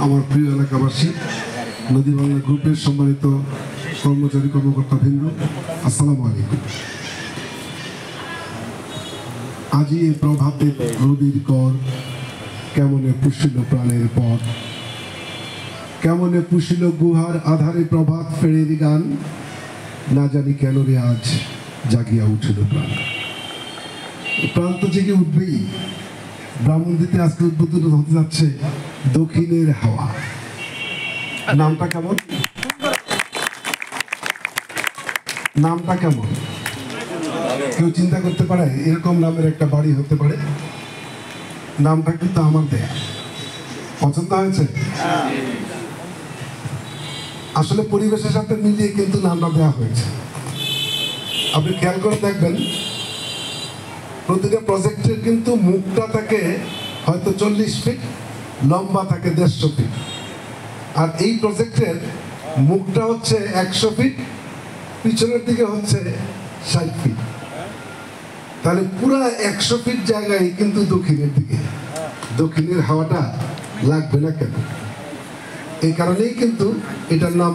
আমার প্রিয় এলাকাবাসী, নদী বাংলা গ্রুপের সম্মানিত কর্মচারী কর্মকর্তা বৃন্দ, আসসালামু আলাইকুম। আজি এই প্রভাতে নদীর কর, কেমনে পুষিল প্রাণের পথ, কেমনে পুষিল গুহার আধারে প্রভাত ফেরের গান, না জানি কেন রে আজ জাগিয়া উঠিল প্রাণ। প্রাণ তো জেগে উঠবেই। ব্রাহ্মণদিতে আজকে উদ্বোধন হতে যাচ্ছে দক্ষিণের হাওয়া। নামটা কেমন? নামটা কেমন কেউ চিন্তা করতে পারে এরকম নামের একটা বাড়ি হতে পারে? নামটা কিন্তু আমার দেয়া। পছন্দ হয়েছে? আসলে পরিবেশের সাথে মিলিয়ে কিন্তু নামটা দেওয়া হয়েছে। আপনি খেয়াল করে দেখবেন প্রতিটা প্রজেক্টের কিন্তু মুখটা থাকে হয়তো 40 ফিট, লম্বা থাকে 150 ফিট। আর এই প্রজেক্টের মুখটা হচ্ছে 100 ফিট, পিছনের দিকে হচ্ছে 60 ফিট। তাহলে পুরো 100 ফিট জায়গায় কিন্তু দক্ষিণের দিকে। দক্ষিণের হাওয়াটা লাগবে না কেন? এই কারণেই কিন্তু এটার নাম